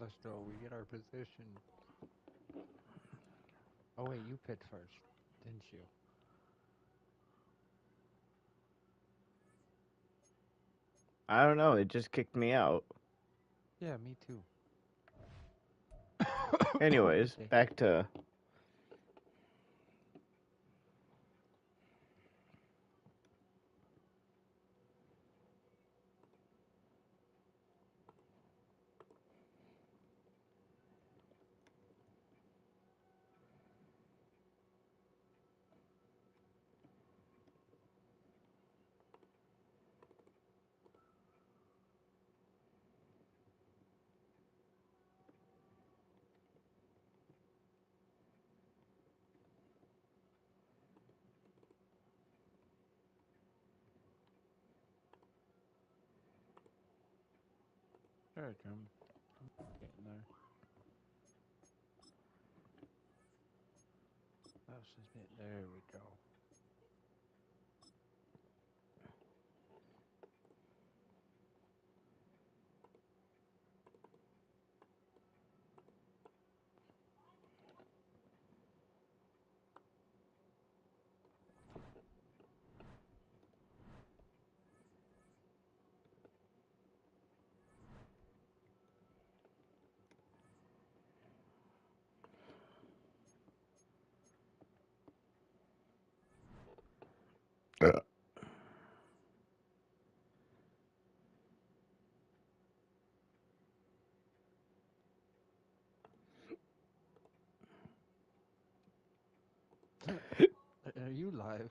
Let's go. We get our position. Oh wait, you picked first, didn't you? I don't know. It just kicked me out. Yeah, me too. Anyways, Okay. back to. There it comes. I'm getting there. That's just it. There we go. Are you live?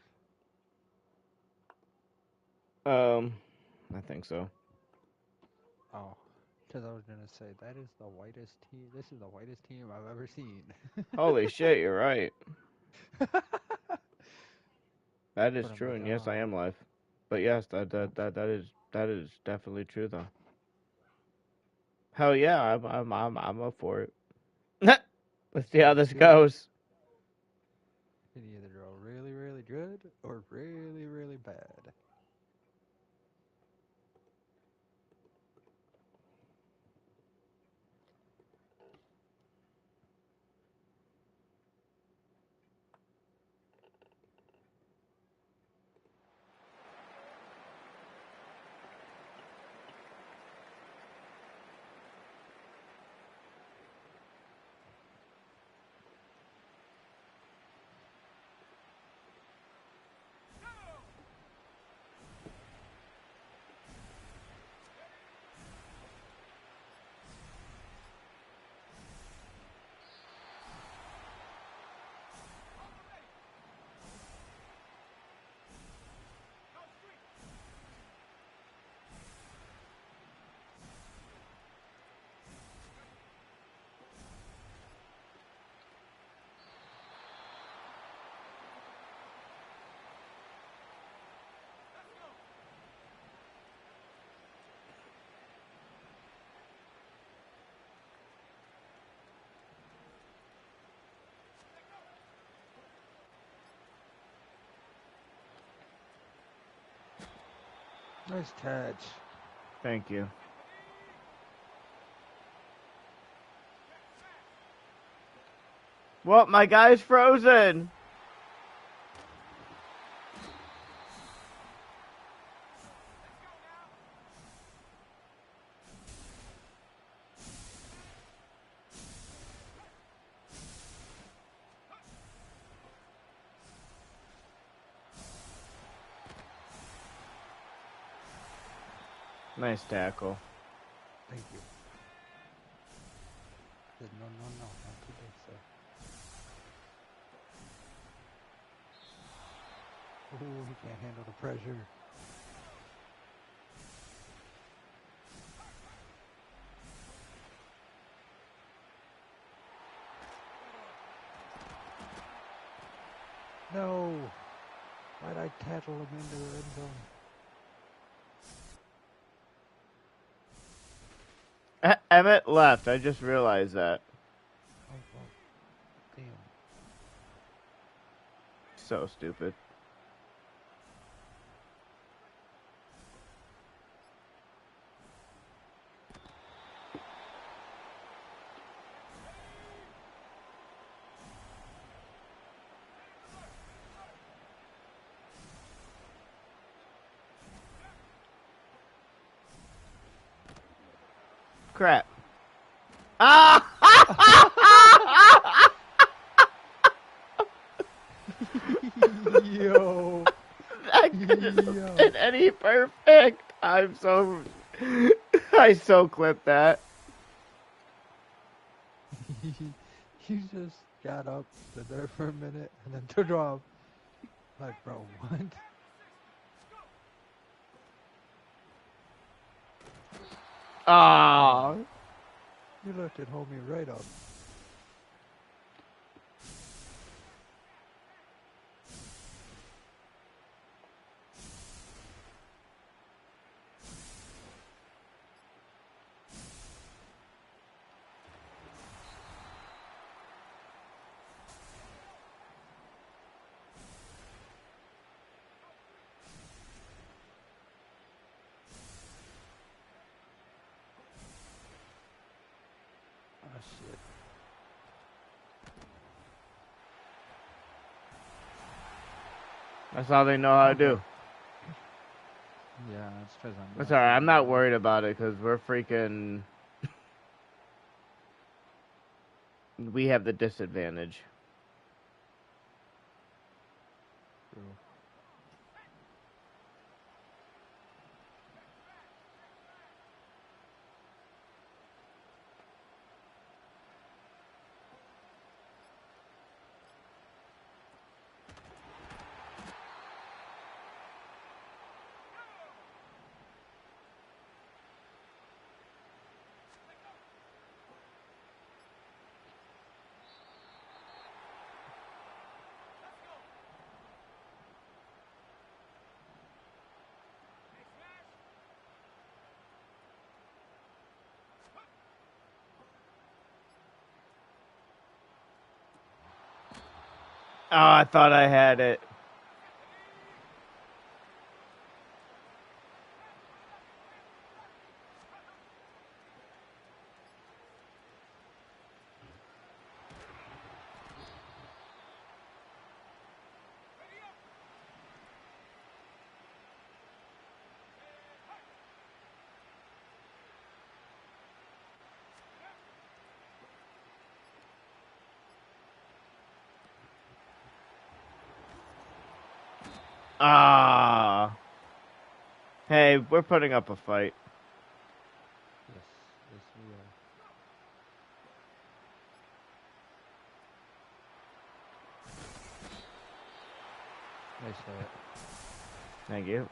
Um, I think so. Oh, because I was gonna say that is the whitest team. This is the whitest team I've ever seen. Holy shit, you're right. That is But I'm true, like, and yes, I am live. But yes, that is definitely true, though. Hell yeah, I'm up for it. Let's see how let's this do it. goes. Can either go really, really good or really, really bad. Nice catch. Thank you. Well, my guy's frozen. Nice tackle. Thank you. No, no, no, not today, sir. Ooh, he can't handle the pressure. No! Why'd I tackle him into the end zone? Emmett left. I just realized that. Oh, well, damn. So stupid. crap. Ah! Yo. That couldn't have been any perfect. I so clipped that. You just got up, stood there for a minute, and then turned around. Like, bro, what? Ah. You lifted homie right up. Oh, shit. That's all they know how to do. Yeah, it's because I'm That's not alright. I'm not familiar. worried about it because we're freaking. We have the disadvantage. True. Oh, I thought I had it. Ah. Hey, we're putting up a fight. Yes, yes we are. They say it. Thank you.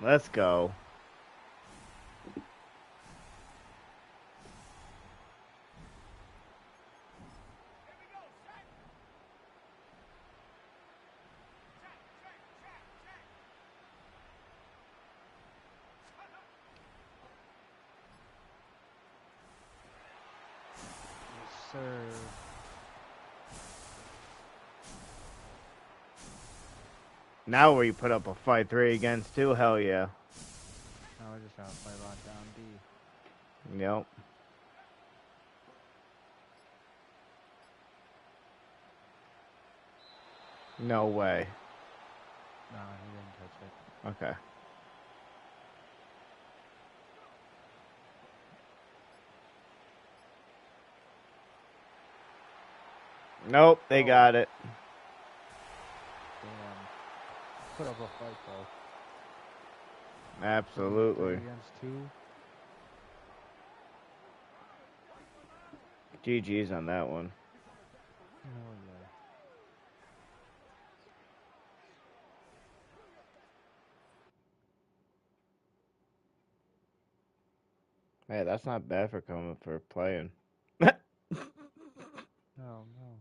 Let's go. Yes, sir. Now where you put up a fight 3 against 2, hell yeah. Now we're just gonna play lockdown D. Yep. No way. Nah, he didn't catch it. Okay. Nope, they Oh. got it. Damn. Put up a fight, though. Absolutely. 3 against 2. GG's on that one. Oh, yeah. Hey, that's not bad for coming for playing. Oh, no.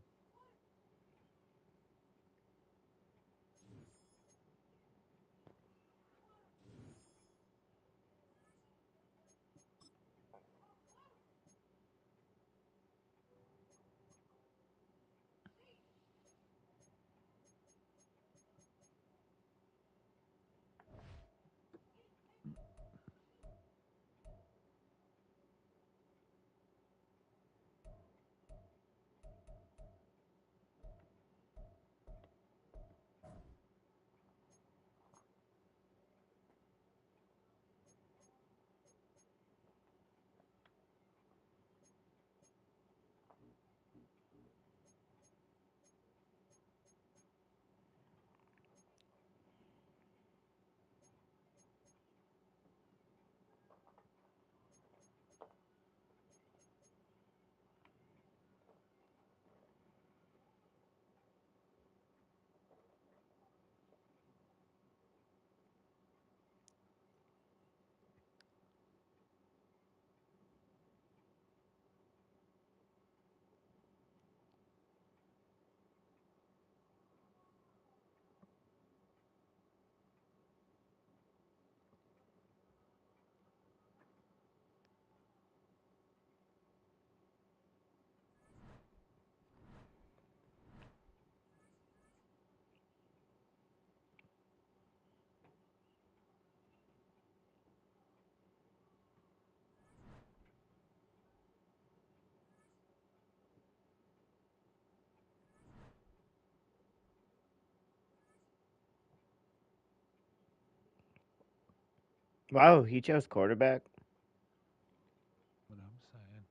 Wow, he chose quarterback. What I'm saying.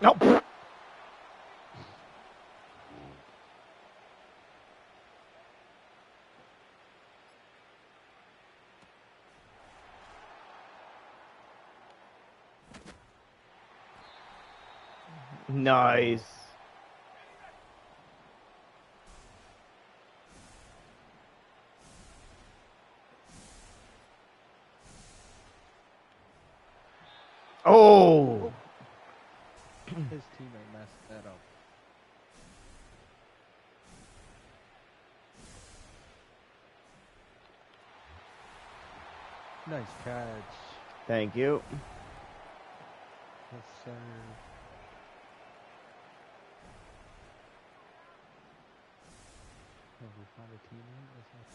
Nope. Nice. Oh. Oh, his teammate messed that up. Nice catch. Thank you. Yes, sir. Oh, we found a teammate. Let's not...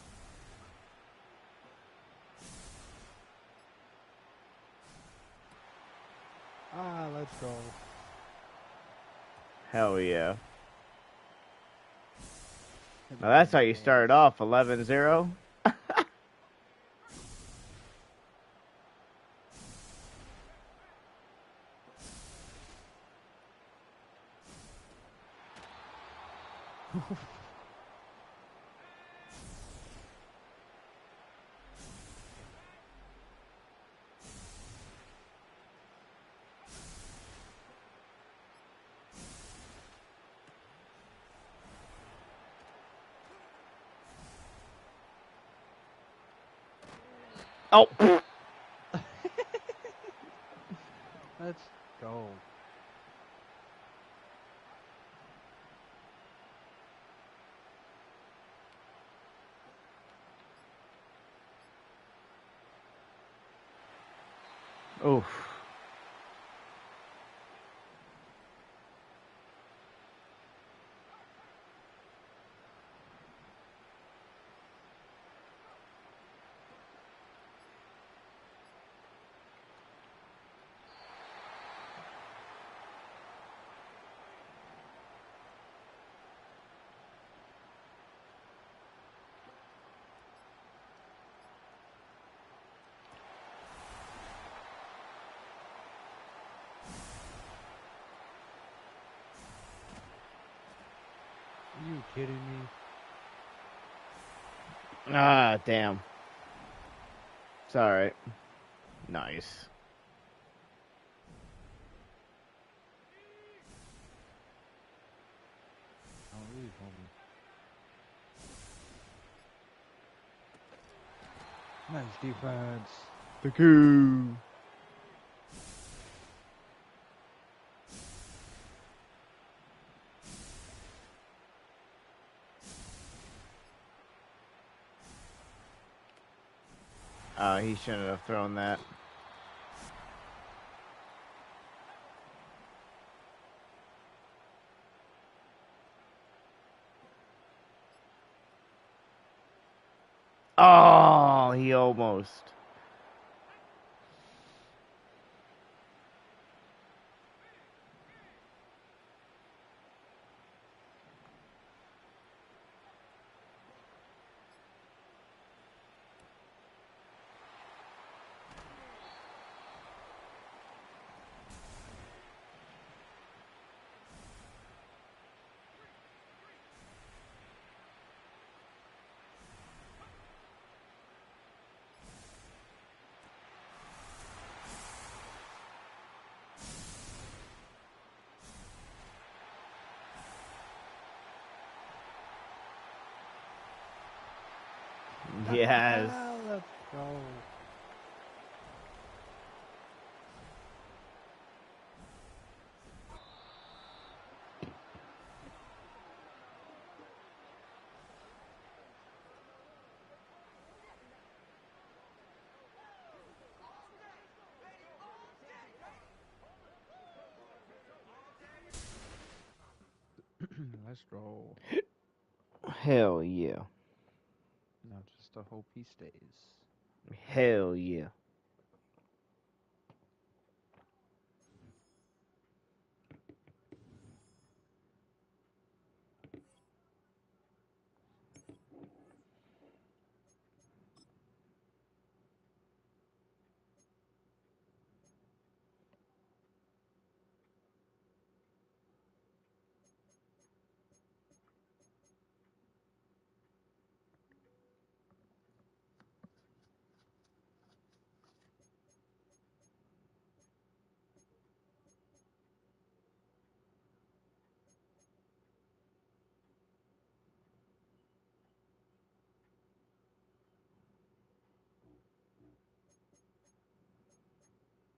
Ah, let's go. Hell yeah. Hit Now me that's in how the you face. started off 11-0. Oh. Let's go. Oof. Are you kidding me? Ah, damn. It's alright. Nice. Oh, leave, homie. Nice defense. The coup. He shouldn't have thrown that. Oh, he almost. Yes. Let's go. Let's go. Hell yeah. Now just to hope he stays. Hell yeah.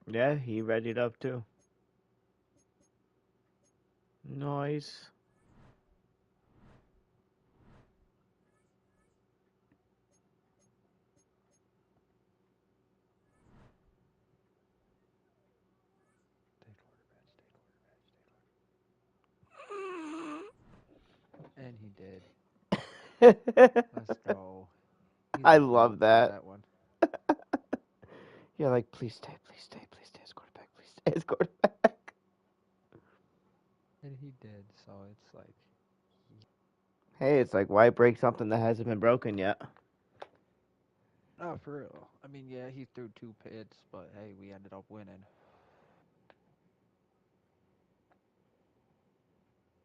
Yeah, he readied up too. Nice. Stay quarterback, stay quarterback, stay quarterback. And he did. Let's go. He I let me love live through that. that one. You're like, please stay, please stay, please stay as quarterback, please stay as quarterback. And he did. So it's like, Hey, it's like, why break something that hasn't been broken yet? oh, for real. I mean, yeah, he threw two pits, but hey, we ended up winning.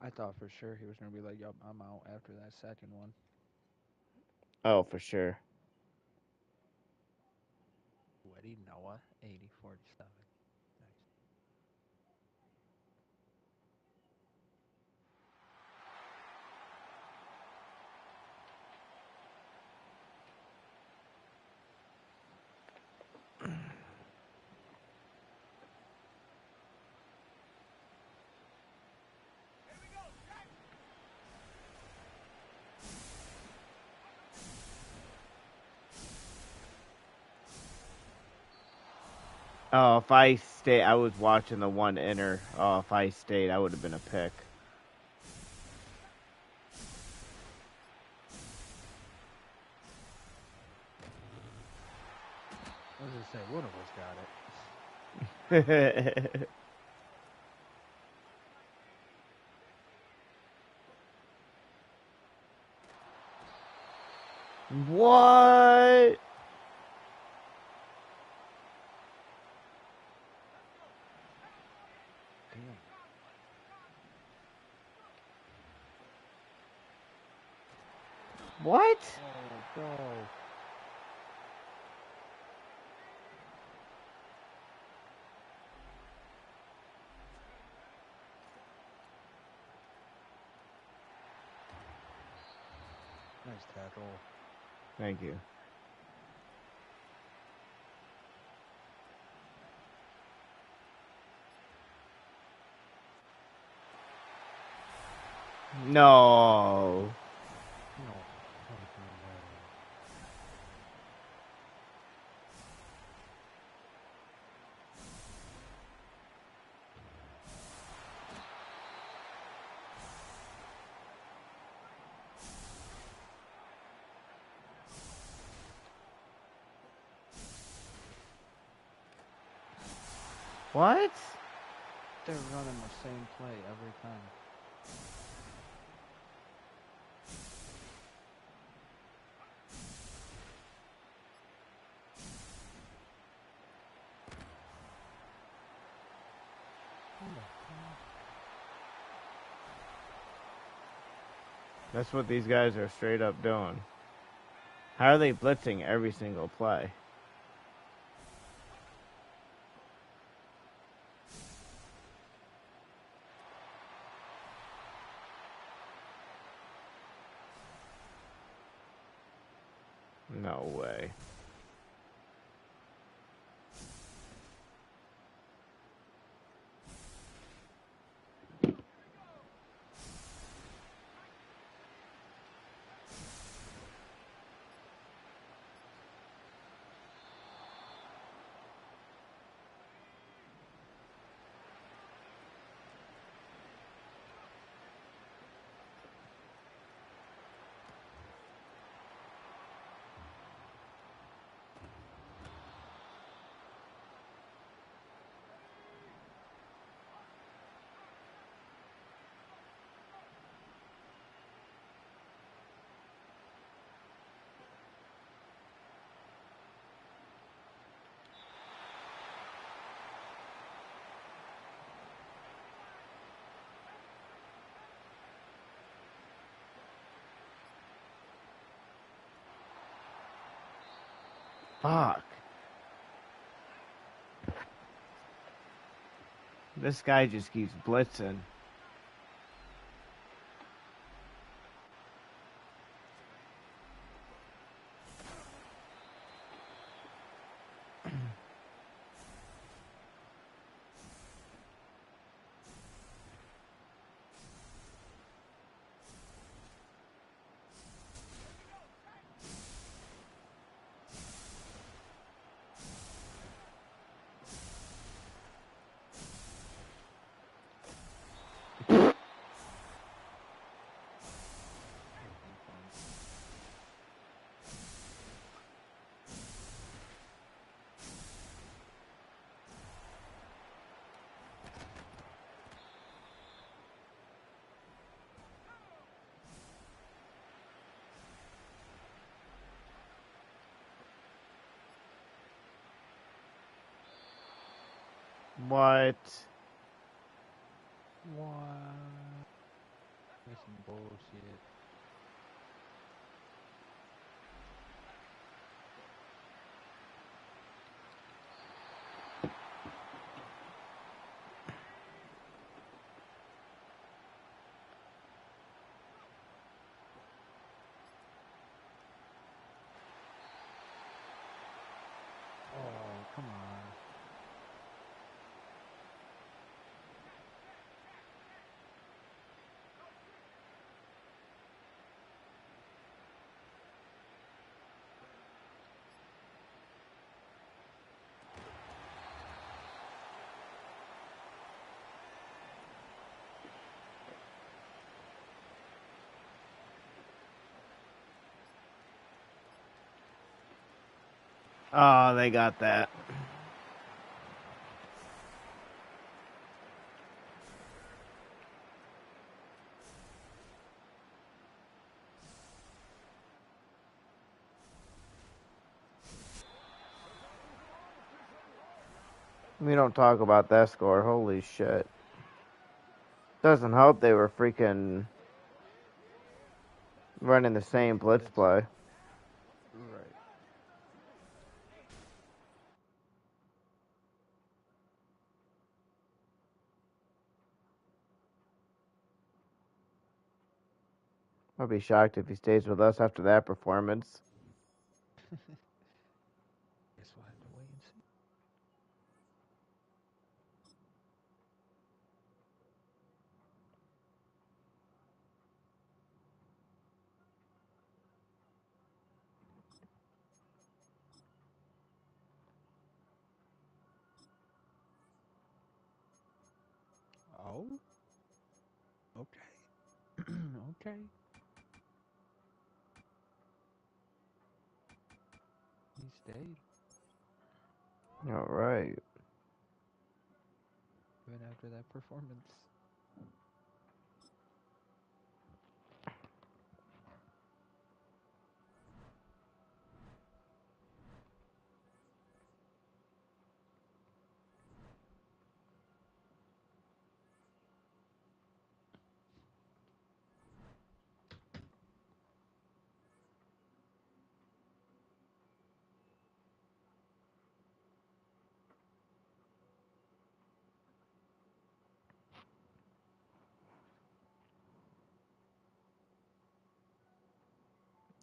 I thought for sure he was going to be like, yup, I'm out after that second one. Oh, for sure. Eddie Noah, 80-47. Nice. Oh, if I stayed, I was watching the one inner. Oh, if I stayed, I would have been a pick. I was gonna say one of us got it. What? Damn. What? Oh, bro. Nice tackle. Thank you. No. No fucking way. What? They're running the same play every time. What the hell? That's what these guys are straight up doing. How are they blitzing every single play? No way. Fuck. This guy just keeps blitzing. What? What? That's some bullshit. Oh, come on. Oh, they got that. We don't talk about that score. Holy shit. Doesn't help they were freaking running the same blitz Blitz. play. Right. I'd be shocked if he stays with us after that performance. Guess we'll have to wait and see. Oh, okay. Okay. He stayed All right. even after that performance.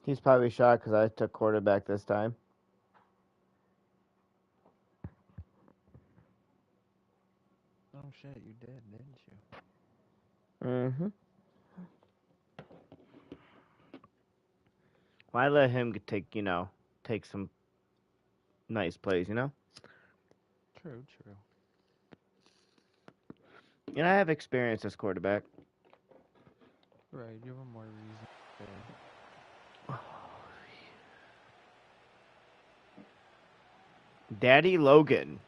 He's probably shocked because I took quarterback this time. Oh shit, you did, didn't you? Mm-hmm. Why let him take some nice plays? True, true. And I have experience as quarterback. Right, you have more reason to. Daddy Logan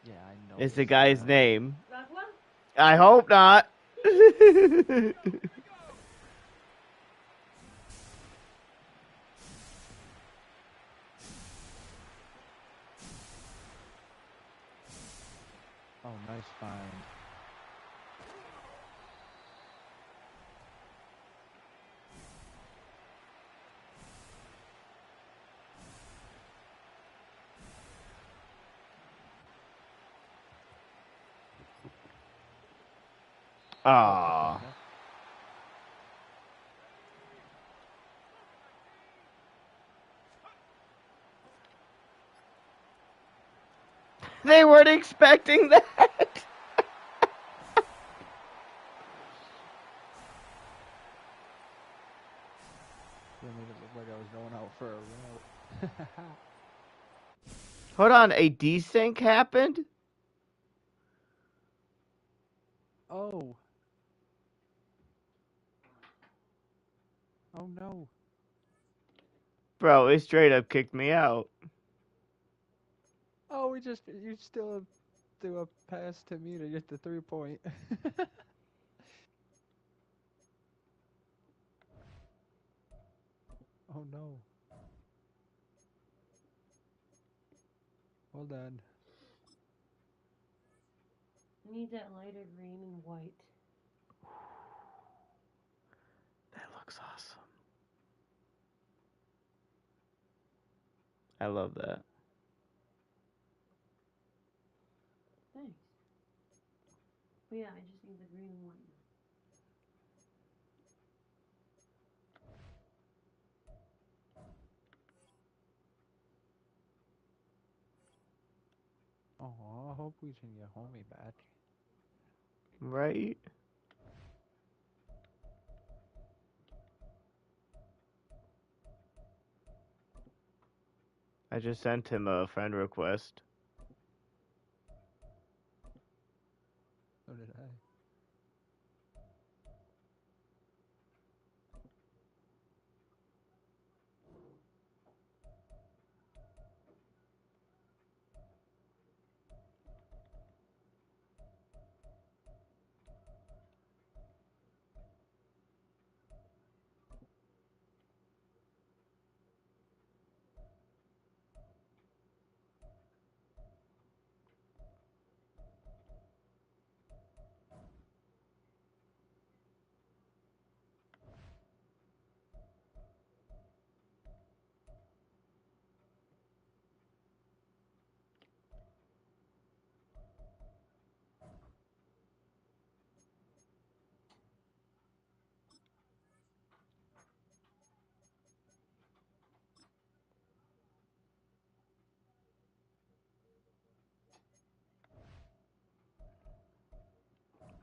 Yeah, I is the noticed guy's that. name. I hope not. Oh, nice find. Oh, okay, Aw. no. They weren't expecting that. They made it look like I was going out for a route. Hold on, a desync happened? Oh, oh no. Bro, it straight up kicked me out. Oh, you still threw a pass to me to get the 3 point. Oh no. Well done. I need that lighter green and white. That looks awesome. I love that. Thanks. But yeah, I just need the green and white now. Oh, I hope we can get homie back. Right? I just sent him a friend request. So did I.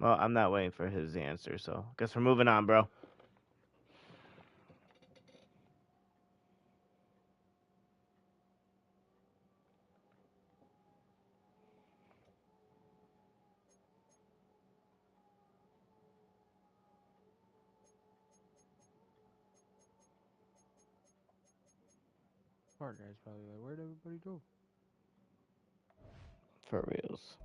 Well, I'm not waiting for his answer, so guess we're moving on, bro. Our guy's probably like, where'd everybody go? For reals.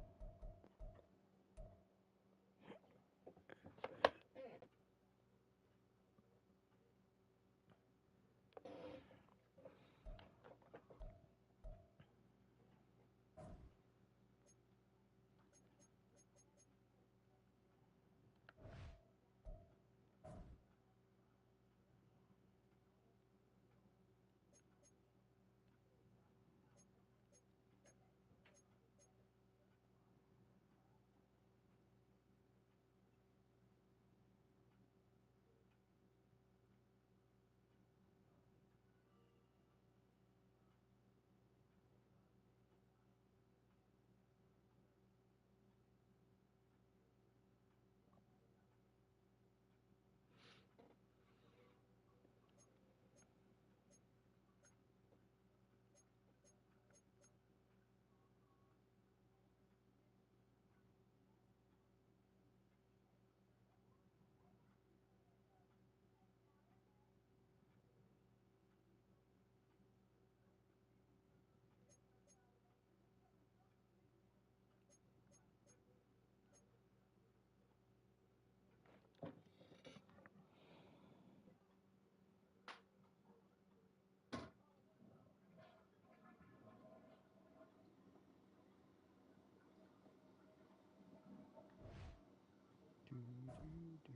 Do, do, do.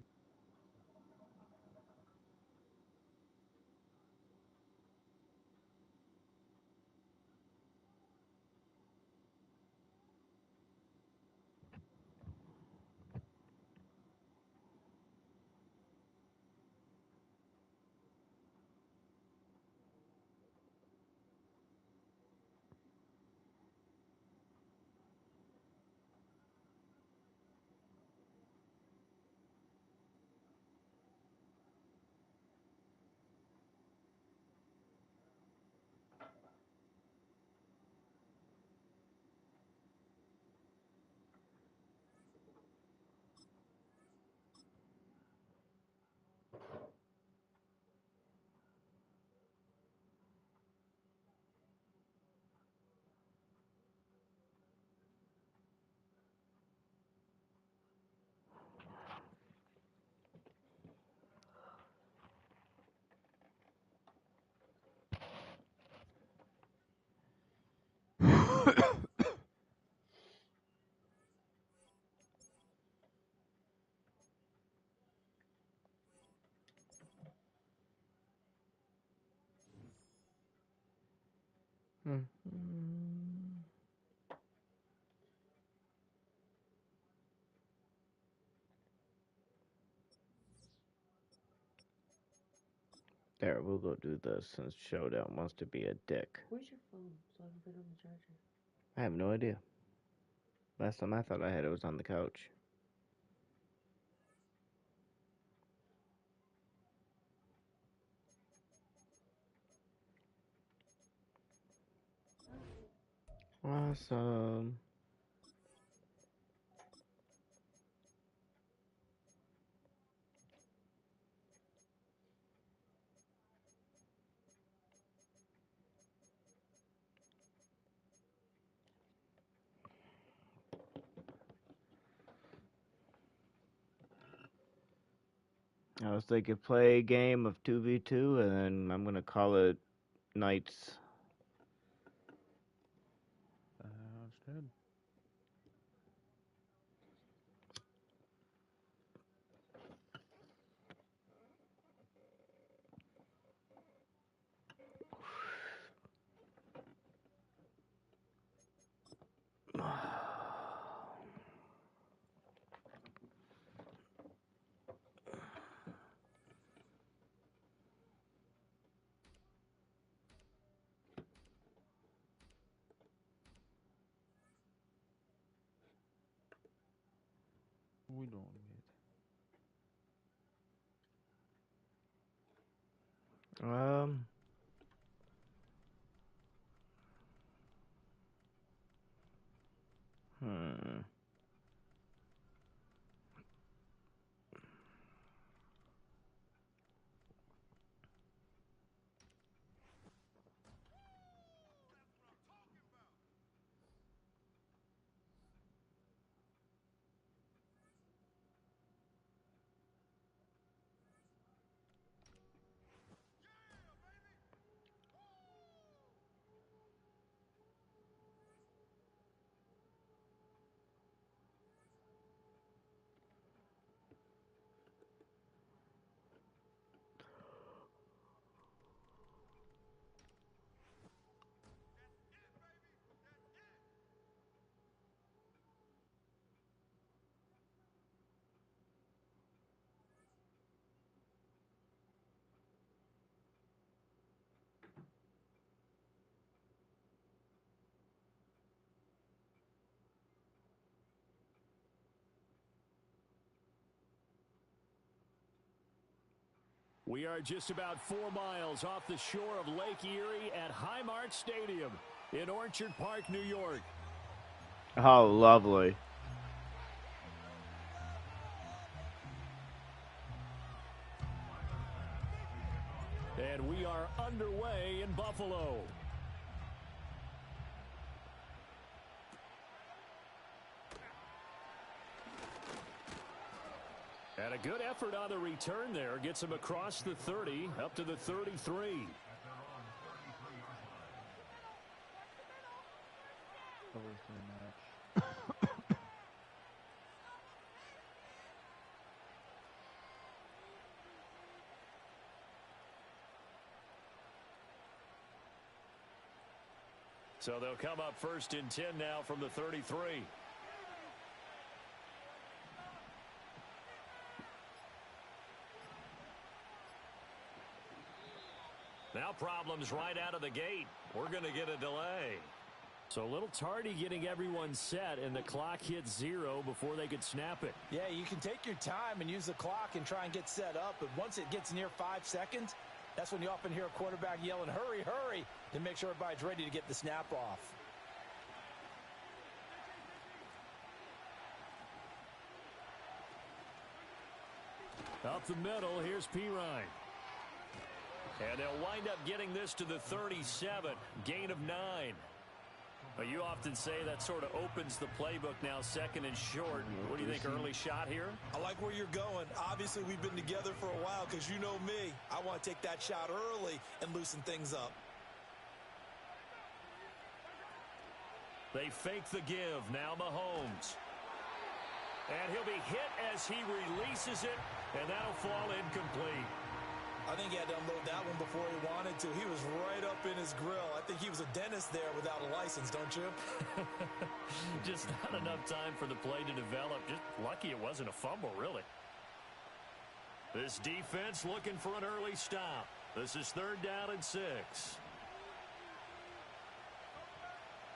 Hmm. There, we'll go do this since Showdown wants to be a dick. Where's your phone so I can put it on the charger? I have no idea. Last time I thought I had it was on the couch. Awesome. I was thinking play a game of 2v2 and then I'm gonna call it nights. Sounds good. We don't need. Um. Hmm. We are just about 4 miles off the shore of Lake Erie at Highmark Stadium in Orchard Park, New York. Oh, lovely. And we are underway in Buffalo. And a good effort on the return there. Gets him across the 30, up to the 33. Match. So they'll come up first and 10 now from the 33. Now problems right out of the gate. We're going to get a delay. So a little tardy getting everyone set, and the clock hits 0 before they could snap it. Yeah, you can take your time and use the clock and try and get set up, but once it gets near 5 seconds, that's when you often hear a quarterback yelling, hurry, hurry, to make sure everybody's ready to get the snap off. Up the middle, here's Pirine. And they'll wind up getting this to the 37, gain of 9. You often say that sort of opens the playbook now, second and short. What do you think, early shot here? I like where you're going. Obviously, we've been together for a while because you know me. I want to take that shot early and loosen things up. They fake the give. Now Mahomes. And he'll be hit as he releases it, and that'll fall incomplete. I think he had to unload that one before he wanted to. He was right up in his grill. I think he was a dentist there without a license, don't you? Just not enough time for the play to develop. Just lucky it wasn't a fumble, really. This defense looking for an early stop. This is 3rd down and 6.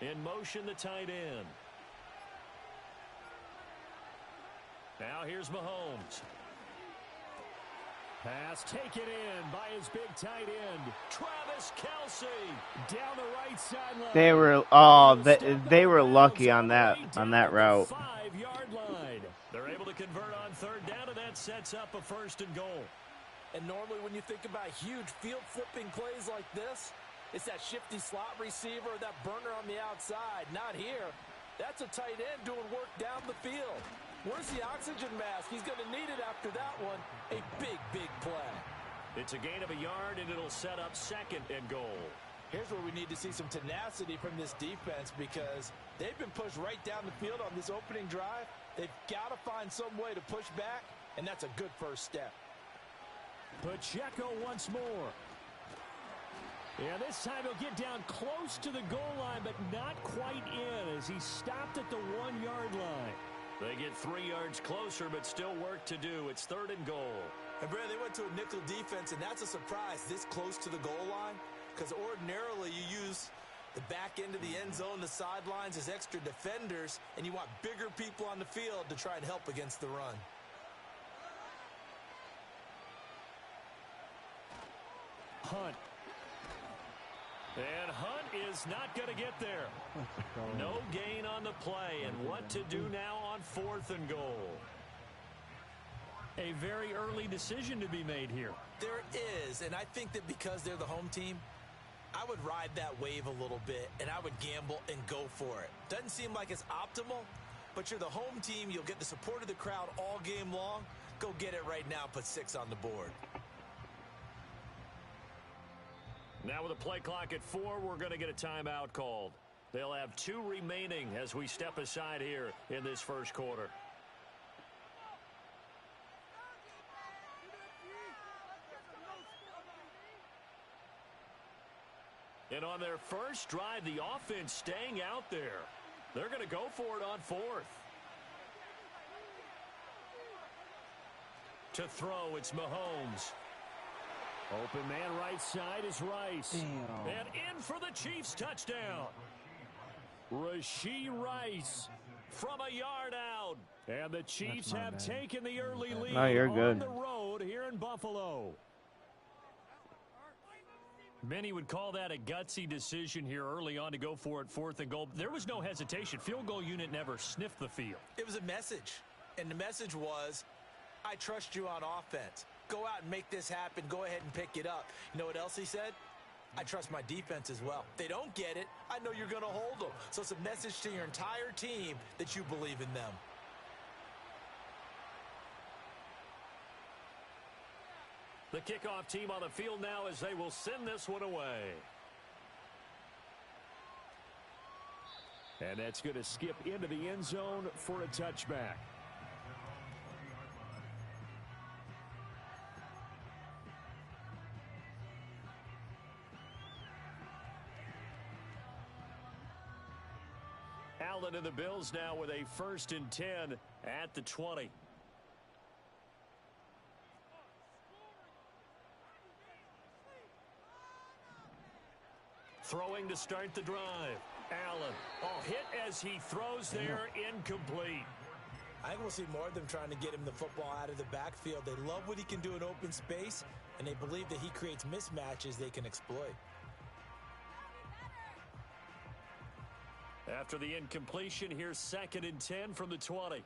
In motion, the tight end. Now here's Mahomes. Pass taken in by his big tight end, Travis Kelce, down the right sideline. They were lucky on that route. 5-yard line. They're able to convert on 3rd down, and that sets up a 1st and goal. And normally when you think about huge field flipping plays like this, it's that shifty slot receiver or that burner on the outside. Not here. That's a tight end doing work down the field. Where's the oxygen mask? He's going to need it after that one. A big, big play. It's a gain of a yard, and it'll set up 2nd and goal. Here's where we need to see some tenacity from this defense because they've been pushed right down the field on this opening drive. They've got to find some way to push back, and that's a good first step. Pacheco once more. Yeah, this time he'll get down close to the goal line, but not quite in as he stopped at the 1-yard line. They get 3 yards closer, but still work to do. It's 3rd and goal. And, Brad, they went to a nickel defense, and that's a surprise this close to the goal line because ordinarily you use The back end of the end zone, the sidelines is extra defenders, and you want bigger people on the field to try and help against the run. Hunt. And Hunt is not going to get there. No gain on the play, and what to do now on 4th and goal. A very early decision to be made here. There is, and I think that because they're the home team, I would ride that wave a little bit, and I would gamble and go for it. Doesn't seem like it's optimal, but you're the home team. You'll get the support of the crowd all game long. Go get it right now. Put 6 on the board. Now with a play clock at 4, we're going to get a timeout called. They'll have 2 remaining as we step aside here in this first quarter. And on their first drive, the offense staying out there. They're going to go for it on 4th. To throw, it's Mahomes. Open man right side is Rice. Damn. And in for the Chiefs touchdown. Rashee Rice from a yard out. And the Chiefs have taken the early lead on the road here in Buffalo. Many would call that a gutsy decision here early on to go for it 4th and goal. There was no hesitation. Field goal unit never sniffed the field. It was a message, and the message was, I trust you on offense. Go out and make this happen. Go ahead and pick it up. You know what else he said? I trust my defense as well. If they don't get it, I know you're going to hold them. So it's a message to your entire team that you believe in them. The kickoff team on the field now as they will send this one away. And that's going to skip into the end zone for a touchback. Allen and the Bills now with a 1st and 10 at the 20. Throwing to start the drive. Allen. Hit as he throws there, incomplete. I think we'll see more of them trying to get him the football out of the backfield. They love what he can do in open space, and they believe that he creates mismatches they can exploit. After the incompletion, here's 2nd and 10 from the 20.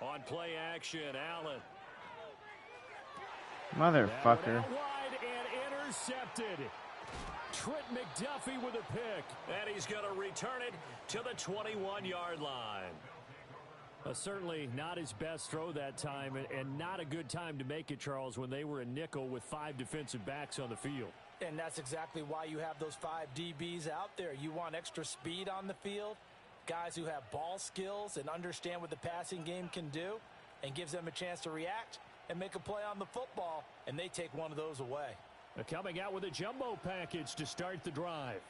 On play action, Allen. Motherfucker. Out wide and intercepted. Trent McDuffie with a pick. And he's going to return it to the 21-yard line. Certainly not his best throw that time, and not a good time to make it, Charles, when they were in nickel with 5 defensive backs on the field. And that's exactly why you have those 5 DBs out there. You want extra speed on the field, guys who have ball skills and understand what the passing game can do, and gives them a chance to react and make a play on the football, and they take one of those away. Coming out with a jumbo package to start the drive.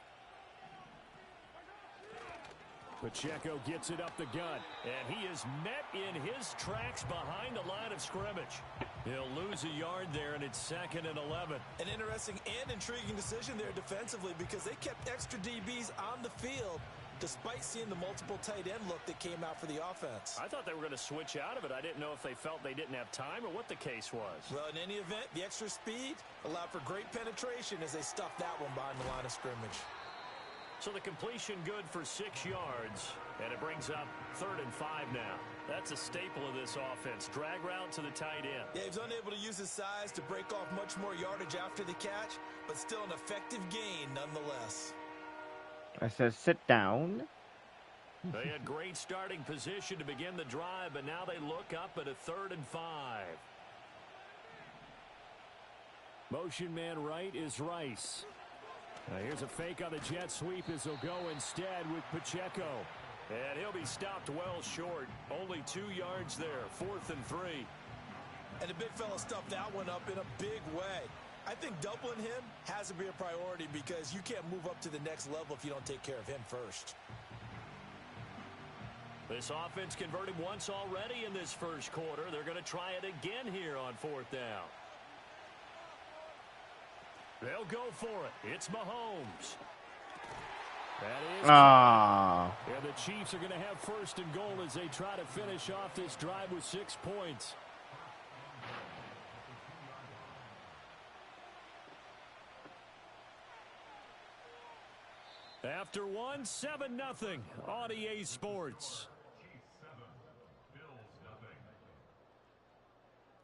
Pacheco gets it up the gut, and he is met in his tracks behind the line of scrimmage. He'll lose a yard there, and it's 2nd and 11. An interesting and intriguing decision there defensively, because they kept extra DBs on the field despite seeing the multiple tight end look that came out for the offense. I thought they were going to switch out of it. I didn't know if they felt they didn't have time or what the case was. Well, in any event, the extra speed allowed for great penetration as they stuffed that one behind the line of scrimmage. So the completion good for 6 yards, and it brings up 3rd and 5 now. That's a staple of this offense. Drag route to the tight end. Yeah, he's unable to use his size to break off much more yardage after the catch, but still an effective gain nonetheless. I said sit down. They had great starting position to begin the drive, but now they look up at a 3rd and 5. Motion man right is Rice. Here's a fake on the jet sweep as he'll go instead with Pacheco. And he'll be stopped well short. Only 2 yards there. 4th and 3. And the big fella stuffed that one up in a big way. I think doubling him has to be a priority, because you can't move up to the next level if you don't take care of him first. This offense converted once already in this first quarter. They're going to try it again here on 4th down. They'll go for it. It's Mahomes. That is Ah. and the Chiefs are going to have first and goal as they try to finish off this drive with 6 points. After 7-0 on EA Sports.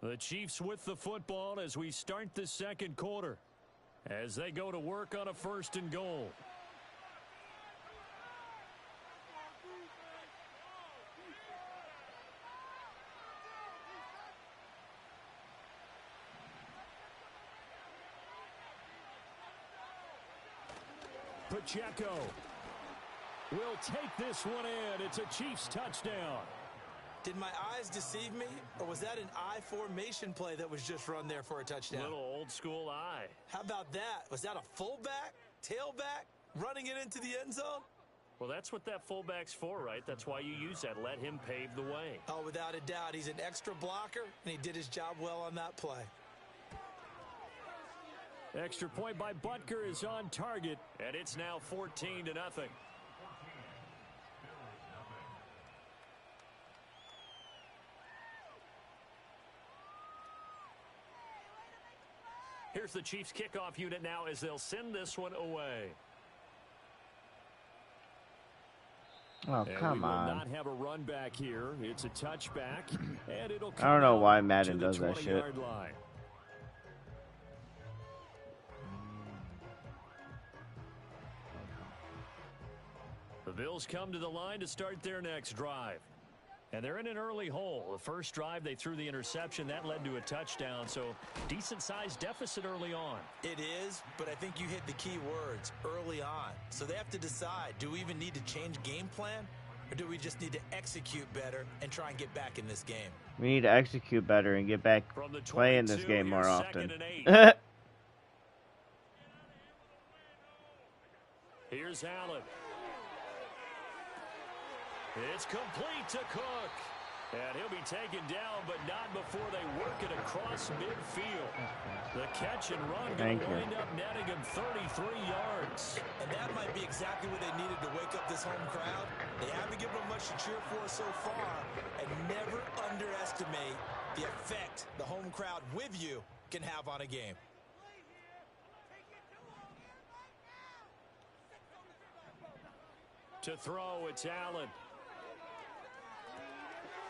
The Chiefs with the football as we start the second quarter, as they go to work on a first and goal. Pacheco will take this one in. It's a Chiefs touchdown. Did my eyes deceive me, or was that an I formation play that was just run there for a touchdown? Little old school eye. How about that? Was that a fullback, tailback, running it into the end zone? Well, that's what that fullback's for, right? That's why you use that. Let him pave the way. Oh, without a doubt. He's an extra blocker, and he did his job well on that play. Extra point by Butker is on target, and it's now 14-0. Here's the Chiefs kickoff unit now as they'll send this one away. Oh, come on. We will not have a run back here. It's a touchback, and it'll come I don't know why out Madden to the does that shit. 20-yard line. The Bills come to the line to start their next drive. And they're in an early hole. The first drive, they threw the interception. That led to a touchdown, so decent-sized deficit early on. It is, but I think you hit the key words, early on. So they have to decide, do we even need to change game plan, or do we just need to execute better and try and get back in this game? We need to execute better and get back playing this game more often. Here's Allen. It's complete to Cook. And he'll be taken down, but not before they work it across midfield. The catch and run going to wind up netting him 33 yards. And that might be exactly what they needed to wake up this home crowd. They haven't given them much to cheer for so far. And never underestimate the effect the home crowd with you can have on a game. To throw, it's Allen.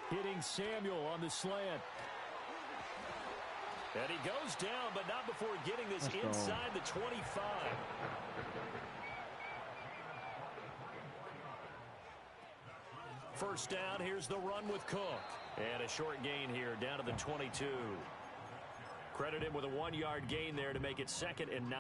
Hitting Samuel on the slant. And he goes down, but not before getting this inside the 25. First down, here's the run with Cook. And a short gain here, down to the 22. Credit him with a 1-yard gain there to make it 2nd and 9.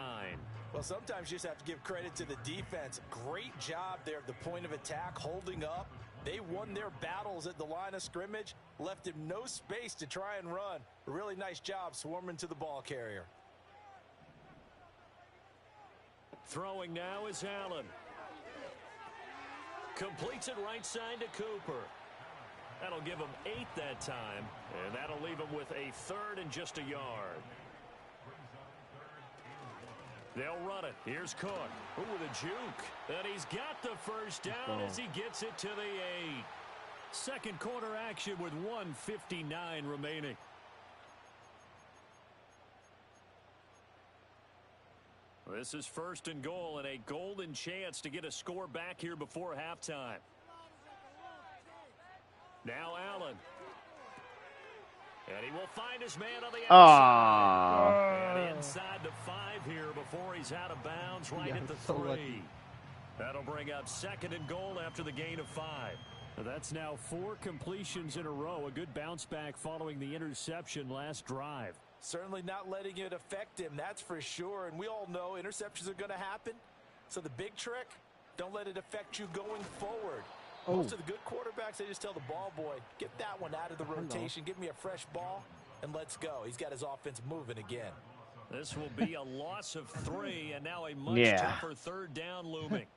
Well, sometimes you just have to give credit to the defense. Great job there at the point of attack, holding up. They won their battles at the line of scrimmage, left him no space to try and run. A really nice job swarming to the ball carrier. Throwing now is Allen. Completes it right side to Cooper. That'll give him 8 that time, and that'll leave him with a 3rd and just a yard. They'll run it. Here's Cook. Ooh, with a juke. And he's got the first down as he gets it to the 8. Second quarter action with 1:59 remaining. This is 1st and goal and a golden chance to get a score back here before halftime. Now Allen. And he will find his man on the outside. And inside the 5 here before he's out of bounds right at the 3. That'll bring up 2nd and goal after the gain of 5. That's now 4 completions in a row. A good bounce back following the interception last drive. Certainly not letting it affect him, that's for sure. And we all know interceptions are going to happen. So the big trick, don't let it affect you going forward. Most of the good quarterbacks, they just tell the ball boy, get that one out of the rotation, give me a fresh ball, and let's go. He's got his offense moving again. This will be a loss of 3, and now a much tougher 3rd down looming.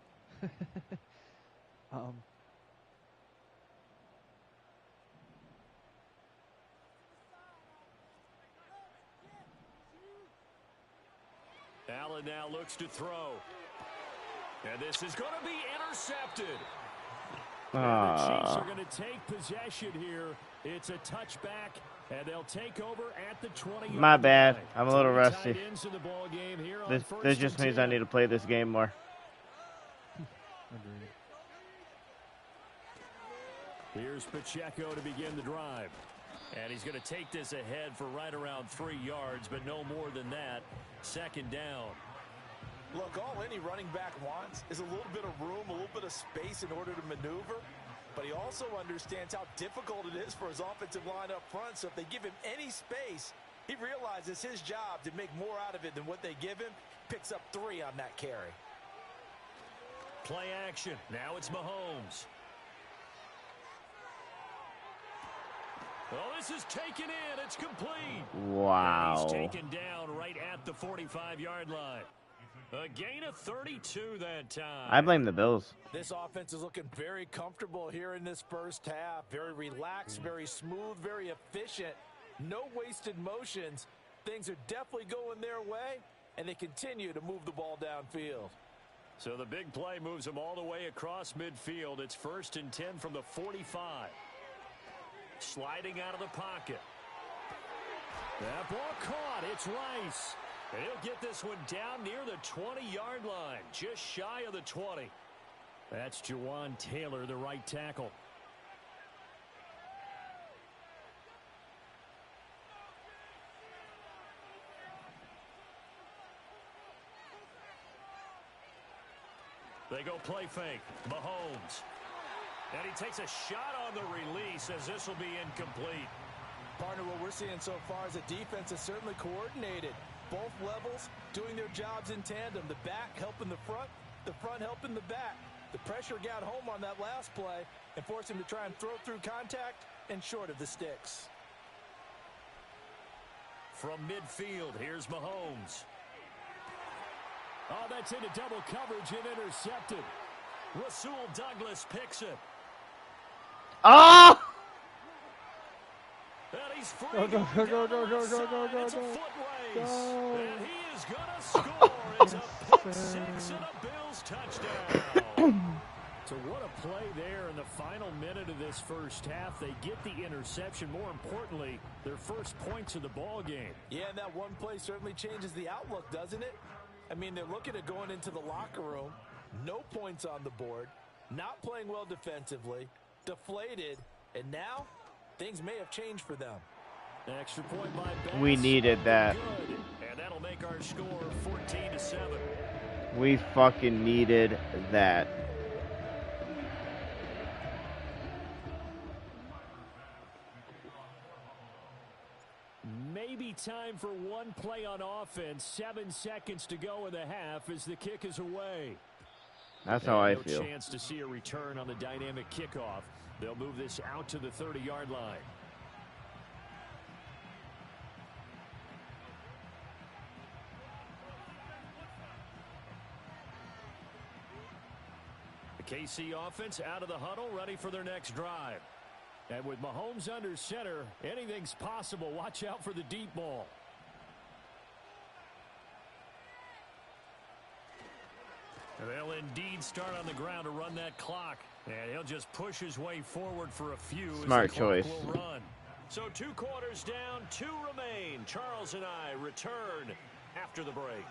Allen now looks to throw. And this is going to be intercepted. And the Chiefs are going to take possession here. It's a touchback, and they'll take over at the 20-yard line. My bad. I'm a little rusty. This just means 10. I need to play this game more. Agreed. Here's Pacheco to begin the drive. And he's going to take this ahead for right around 3 yards, but no more than that. Second down. Look, all any running back wants is a little bit of room, a little bit of space in order to maneuver. But he also understands how difficult it is for his offensive line up front. So if they give him any space, he realizes his job to make more out of it than what they give him. Picks up 3 on that carry. Play action. Now it's Mahomes. Well, this is taken in. It's complete. Wow. And he's taken down right at the 45-yard line. A gain of 32 that time. I blame the Bills. This offense is looking very comfortable here in this first half. Very relaxed, very smooth, very efficient. No wasted motions. Things are definitely going their way, and they continue to move the ball downfield. So the big play moves them all the way across midfield. It's 1st and 10 from the 45. Sliding out of the pocket. That ball caught. It's Rice. And he'll get this one down near the 20-yard line, just shy of the 20. That's Jawan Taylor, the right tackle. They go play fake. Mahomes. And he takes a shot on the release as this will be incomplete. Partner, what we're seeing so far is the defense is certainly coordinated. Both levels doing their jobs in tandem. The back helping the front helping the back. The pressure got home on that last play and forced him to try and throw through contact and short of the sticks. From midfield, here's Mahomes. Oh, that's into double coverage and intercepted. Rasul Douglas picks it. Oh! And he's free. Go, It's a foot race. Go. And he is going to score. It's a pick six and a Bills touchdown. So what a play there in the final minute of this first half. They get the interception. More importantly, their first points of the ball game. Yeah, and that one play certainly changes the outlook, doesn't it? I mean, they're looking at going into the locker room. No points on the board. Not playing well defensively. Deflated. And now, things may have changed for them. Extra point by Bass. We needed that. Good. And that'll make our score 14-7. We fucking needed that. Maybe time for one play on offense. 7 seconds to go in the half as the kick is away. That's how I no feel. Chance to see a return on the dynamic kickoff. They'll move this out to the 30-yard line. The KC offense out of the huddle, ready for their next drive. And with Mahomes under center, anything's possible. Watch out for the deep ball. They'll indeed start on the ground to run that clock. And he'll just push his way forward for a few. Smart as the clock choice. will run. So 2 quarters down, 2 remain. Charles and I return after the break.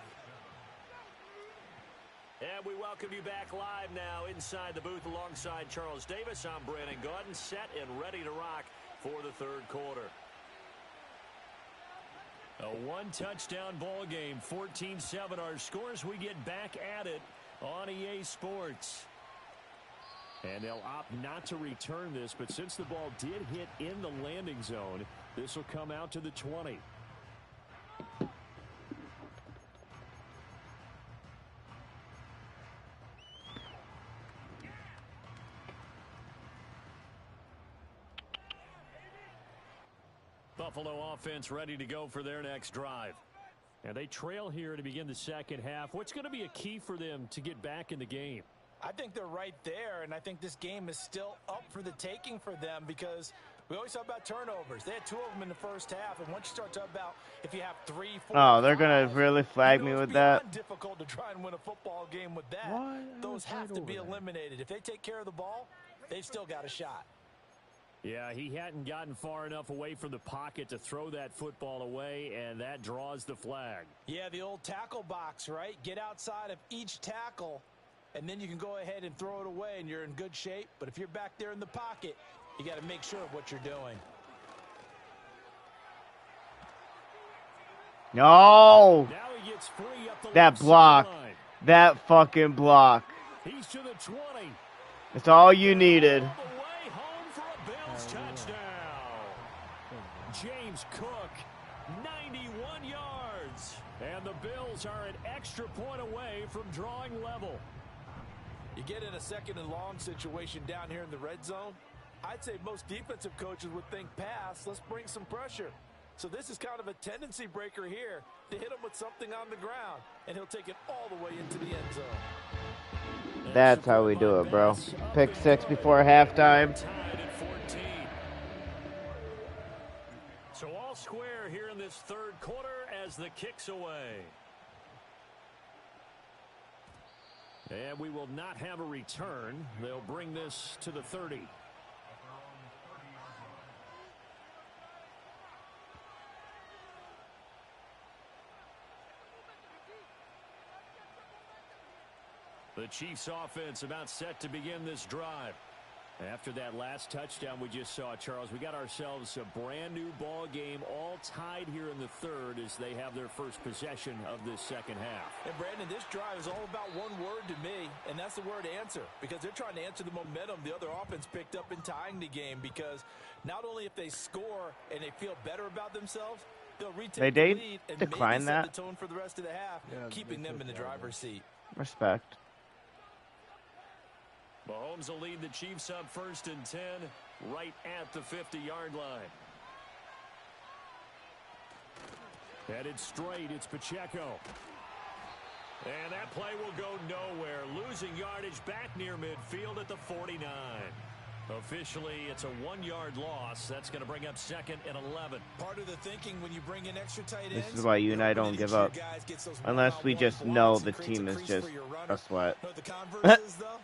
And we welcome you back live now inside the booth alongside Charles Davis. I'm Brandon Gaudin, set and ready to rock for the third quarter. A 1-touchdown ball game, 14-7 our scores. We get back at it on EA Sports. And they'll opt not to return this, but since the ball did hit in the landing zone, this will come out to the 20. Buffalo offense ready to go for their next drive. And they trail here to begin the second half. What's going to be a key for them to get back in the game? I think they're right there, and I think this game is still up for the taking for them because We always talk about turnovers. They had 2 of them in the first half, and once you start talking about if you have 3, 4, Oh, they're 5, gonna really flag me it's with beyond that. difficult to try and win a football game with that. What? Those have to be Over there. eliminated. If they take care of the ball, they've still got a shot. Yeah, he hadn't gotten far enough away from the pocket to throw that football away, and that draws the flag. Yeah, the old tackle box, right? Get outside of each tackle, and then you can go ahead and throw it away, and you're in good shape. But if you're back there in the pocket, you got to make sure of what you're doing. No! Now he gets free up the That left block. sideline. That fucking block. He's to the 20. It's all you needed. All the way home for a Bills touchdown. James Cook, 91 yards. And the Bills are an extra point away from drawing level. You get in a 2nd and long situation down here in the red zone, I'd say most defensive coaches would think pass, let's bring some pressure. So this is kind of a tendency breaker here to hit him with something on the ground, and he'll take it all the way into the end zone. That's how we do it, bro. Pick 6 before halftime. Tied at 14. So all square here in this 3rd quarter as the kick's away. And we will not have a return. They'll bring this to the 30. The Chiefs offense about set to begin this drive. After that last touchdown we just saw, Charles, we got ourselves a brand new ball game, all tied here in the 3rd as they have their first possession of this 2nd half. And Brandon, this drive is all about one word to me, and that's the word answer, because they're trying to answer the momentum the other offense picked up in tying the game, because not only if they score and they feel better about themselves, they'll retake the lead and maybe set the tone for the rest of the half, keeping them in the driver's seat. Respect. Mahomes will lead the Chiefs up 1st and 10 right at the 50-yard line. Headed straight, it's Pacheco. And that play will go nowhere. Losing yardage back near midfield at the 49. Officially, it's a 1-yard loss. That's going to bring up 2nd and 11. Part of the thinking when you bring in extra tight ends. This is why you and I don't give up. Unless we just know the team is just a sweat. The converse is, though,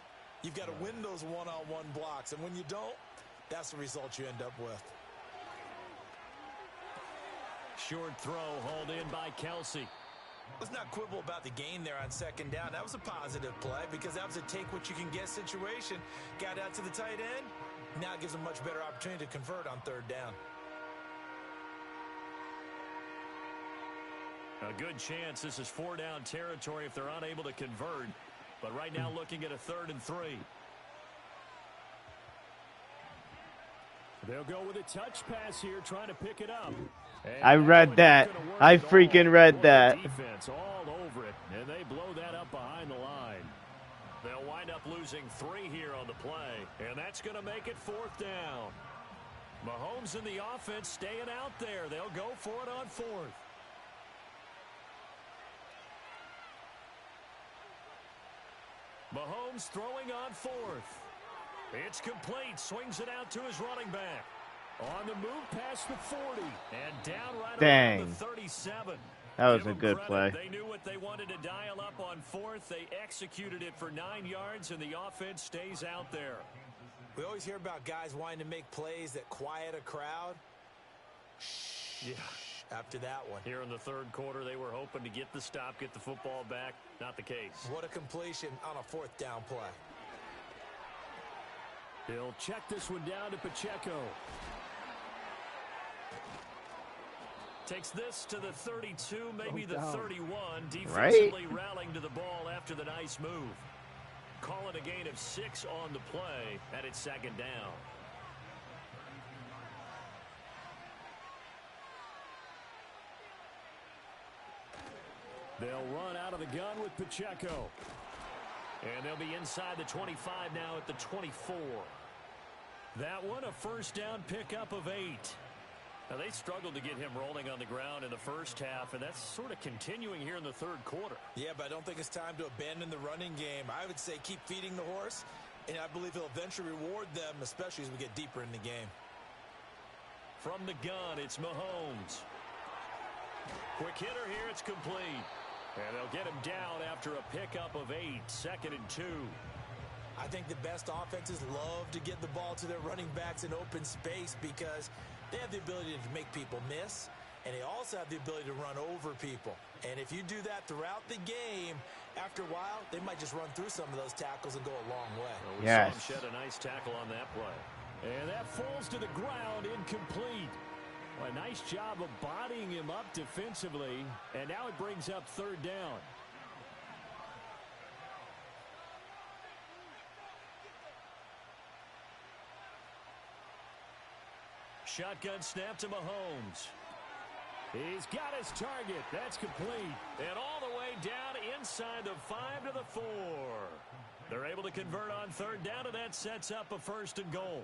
you've got to win those one-on-one blocks. And when you don't, that's the result you end up with. Short throw hauled in by Kelsey. Let's not quibble about the gain there on 2nd down. That was a positive play because that was a take-what-you-can-get situation. Got out to the tight end. Now it gives them much better opportunity to convert on 3rd down. A good chance this is 4-down territory if they're unable to convert. But right now looking at a 3rd and 3. They'll go with a touch pass here, trying to pick it up. And I read that. I freaking read that. Defense all over it, and they blow that up behind the line. They'll wind up losing 3 here on the play, and that's going to make it 4th down. Mahomes and the offense staying out there. They'll go for it on 4th. Mahomes throwing on 4th. It's complete. Swings it out to his running back. On the move past the 40. And down right around the 37. That was a good play. They knew what they wanted to dial up on 4th. They executed it for 9 yards, and the offense stays out there. We always hear about guys wanting to make plays that quiet a crowd. Yeah. After that one. Here in the 3rd quarter, they were hoping to get the stop, get the football back. Not the case. What a completion on a 4th down play. He'll check this one down to Pacheco. Takes this to the 32, maybe the 31. Defensively rallying to the ball after the nice move. Calling a gain of 6 on the play, and it's 2nd down. They'll run out of the gun with Pacheco. And they'll be inside the 25 now at the 24. That one, a 1st down pickup of 8. Now, they struggled to get him rolling on the ground in the 1st half, and that's sort of continuing here in the 3rd quarter. Yeah, but I don't think it's time to abandon the running game. I would say keep feeding the horse, and I believe he'll eventually reward them, especially as we get deeper in the game. From the gun, it's Mahomes. Quick hitter here, it's complete. And they'll get him down after a pickup of 8, 2nd and 2. I think the best offenses love to get the ball to their running backs in open space because they have the ability to make people miss, and they also have the ability to run over people. And if you do that throughout the game, after a while, they might just run through some of those tackles and go a long way. Well, we saw him shed a nice tackle on that play. And that falls to the ground, incomplete. Well, a nice job of bodying him up defensively, and now it brings up 3rd down. Shotgun snap to Mahomes. He's got his target. That's complete. And all the way down inside the 5 to the 4. They're able to convert on 3rd down, and that sets up a 1st and goal.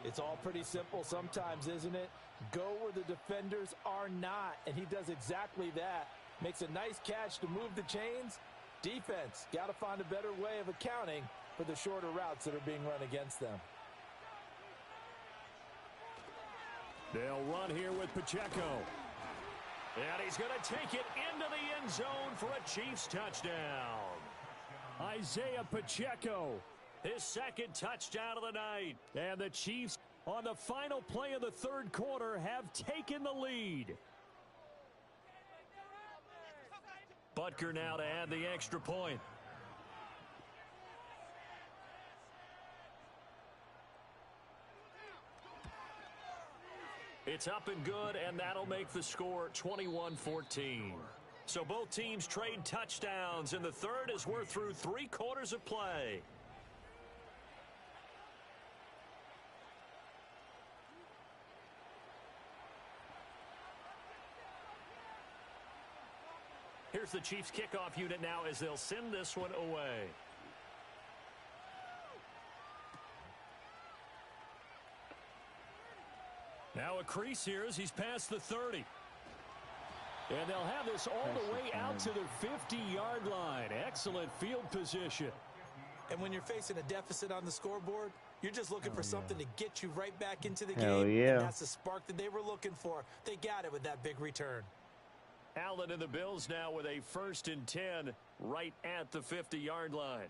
It's all pretty simple sometimes, isn't it? Go where the defenders are not, and he does exactly that. Makes a nice catch to move the chains. Defense, got to find a better way of accounting for the shorter routes that are being run against them. They'll run here with Pacheco. And he's going to take it into the end zone for a Chiefs touchdown. Isaiah Pacheco, his 2nd touchdown of the night. And the Chiefs, on the final play of the 3rd quarter, have taken the lead. Butker now to add the extra point. It's up and good, and that'll make the score 21-14. So both teams trade touchdowns, and the 3rd as we're through 3 quarters of play. Here's the Chiefs kickoff unit now as they'll send this one away. Now a crease here as he's past the 30. And they'll have this all the way out to the 50-yard line. Excellent field position. And when you're facing a deficit on the scoreboard, you're just looking for something to get you right back into the Hell game. yeah. And that's the spark that they were looking for. They got it with that big return. Allen and the Bills now with a 1st and 10 right at the 50-yard line.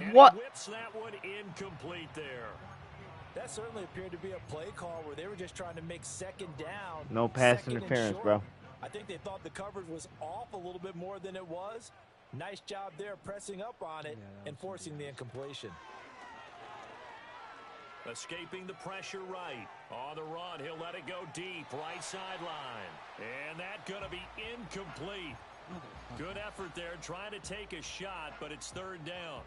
And What? he whips that one incomplete there. That certainly appeared to be a play call where they were just trying to make 2nd down. No pass 2nd and interference, short. bro. I think they thought the coverage was off a little bit more than it was. Nice job there pressing up on it and forcing the incompletion. Escaping the pressure right. On the run, he'll let it go deep, right sideline. And that's going to be incomplete. Good effort there, trying to take a shot, but it's 3rd down.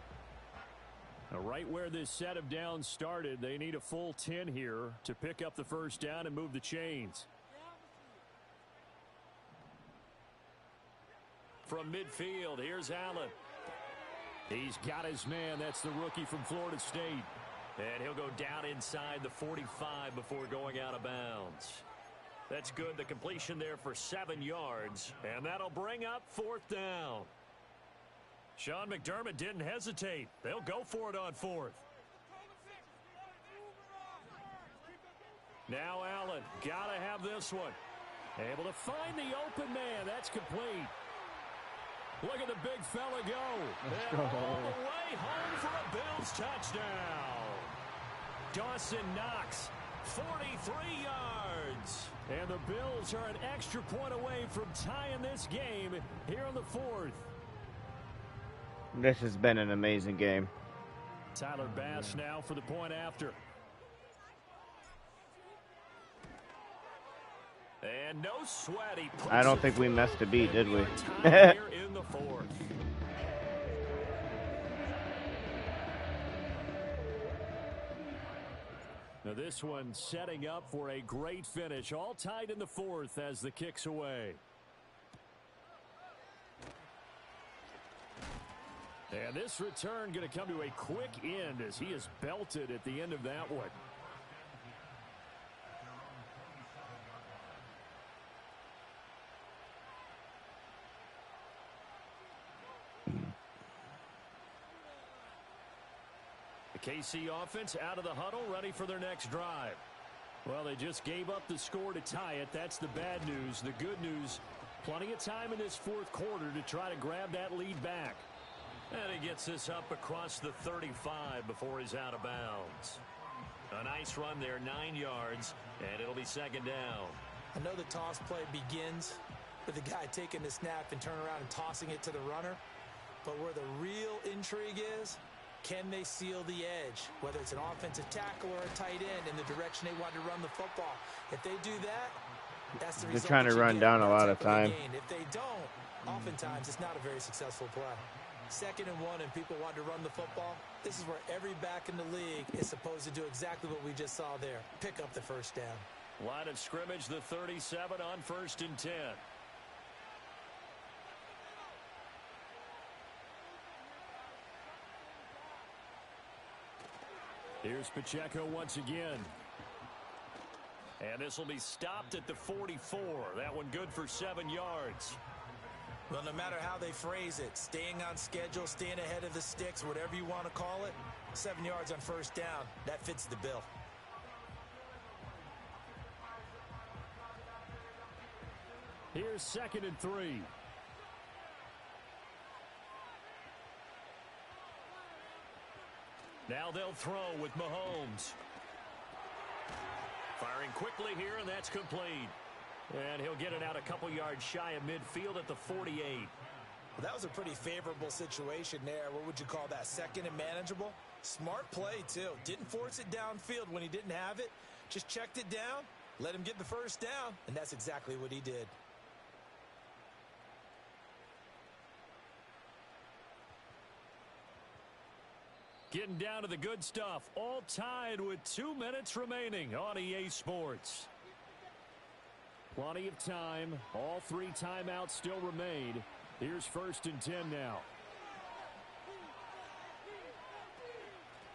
Now, right where this set of downs started, they need a full 10 here to pick up the 1st down and move the chains. From midfield, here's Allen. He's got his man. That's the rookie from Florida State. And he'll go down inside the 45 before going out of bounds. That's good. The completion there for 7 yards. And that'll bring up 4th down. Sean McDermott didn't hesitate. They'll go for it on 4th. Now Allen, gotta have this one. Able to find the open man. That's complete. Look at the big fella go. And all the way home for a Bills touchdown. Dawson Knox, 43 yards. And the Bills are an extra point away from tying this game here on the 4th. This has been an amazing game. Tyler Bass now for the point after. And no sweat. I don't think we missed a beat, did we? Here in the 4th. Now this one setting up for a great finish. All tied in the 4th as the kick's away. And this return going to come to a quick end as he is belted at the end of that one. KC offense out of the huddle, ready for their next drive. Well, they just gave up the score to tie it. That's the bad news. The good news, plenty of time in this fourth quarter to try to grab that lead back. And he gets this up across the 35 before he's out of bounds. A nice run there, 9 yards, and it'll be second down. I know the toss play begins with the guy taking the snap and turning around and tossing it to the runner. But where the real intrigue is, can they seal the edge? Whether it's an offensive tackle or a tight end in the direction they want to run the football. If they do that, that's the result. They're trying to run down a lot of time. If they don't, oftentimes it's not a very successful play. 2nd and 1 and people want to run the football. This is where every back in the league is supposed to do exactly what we just saw there. Pick up the first down. Line of scrimmage, the 37 on 1st and 10. Here's Pacheco once again. And this will be stopped at the 44. That one good for 7 yards. Well, no matter how they phrase it, staying on schedule, staying ahead of the sticks, whatever you want to call it, 7 yards on first down, that fits the bill. Here's 2nd and 3. Now they'll throw with Mahomes. Firing quickly here, and that's complete. And he'll get it out a couple yards shy of midfield at the 48. Well, that was a pretty favorable situation there. What would you call that? 2nd and manageable? Smart play, too. Didn't force it downfield when he didn't have it. Just checked it down, let him get the first down, and that's exactly what he did. Getting down to the good stuff. All tied with 2 minutes remaining on EA Sports. Plenty of time. All 3 timeouts still remain. Here's 1st and 10 now.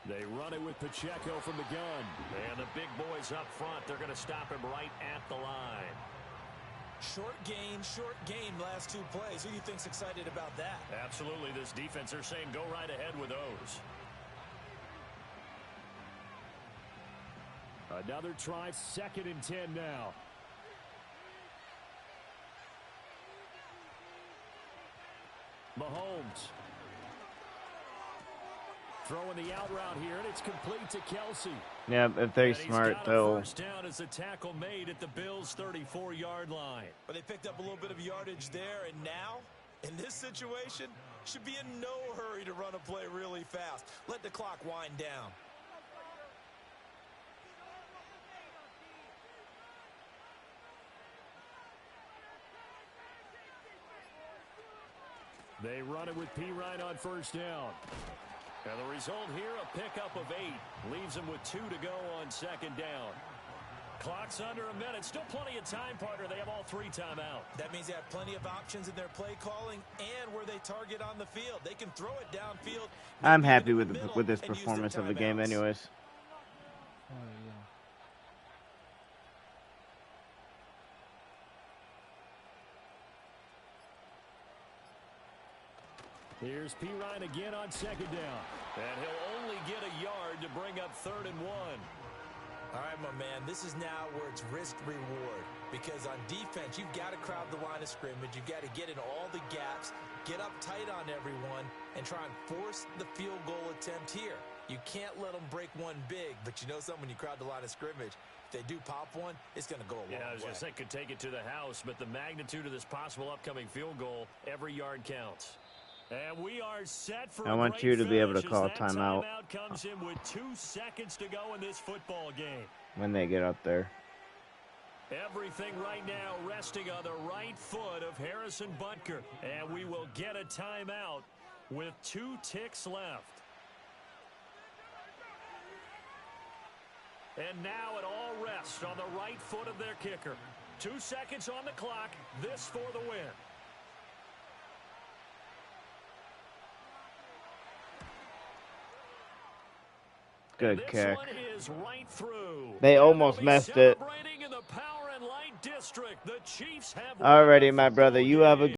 They run it with Pacheco from the gun. And the big boys up front, they're going to stop him right at the line. Short gain last 2 plays. Who do you think's excited about that? Absolutely. This defense, they're saying go right ahead with those. Another try, 2nd and 10 now. Mahomes. Throwing the out route here, and it's complete to Kelsey. Yeah, if they're smart, they'll... First down as the tackle made at the Bills' 34-yard line. But they picked up a little bit of yardage there, and now, in this situation, should be in no hurry to run a play really fast. Let the clock wind down. They run it with P. Ryan on first down. And the result here, a pickup of 8. Leaves them with 2 to go on 2nd down. Clock's under a minute. Still plenty of time, partner. They have all 3 timeouts. That means they have plenty of options in their play calling and where they target on the field. They can throw it downfield. I'm happy with this performance of the game anyways. Oh, yeah. Here's P. Ryan again on 2nd down. And he'll only get a yard to bring up 3rd and 1. All right, my man, this is now where it's risk-reward. Because on defense, you've got to crowd the line of scrimmage. You've got to get in all the gaps, get up tight on everyone, and try and force the field goal attempt here. You can't let them break one big, but you know something, when you crowd the line of scrimmage, if they do pop one, it's going to go a long way. Yeah, I was going to say, could take it to the house, but the magnitude of this possible upcoming field goal, every yard counts. And we are set for I want you to be able to call a timeout comes in with 2 seconds to go in this football game. when they get up there. Everything right now resting on the right foot of Harrison Butker. And we will get a timeout with 2 ticks left. And now it all rests on the right foot of their kicker. 2 seconds on the clock. This for the win. Good kick. Right through. They almost messed it. Alrighty, my brother. You have a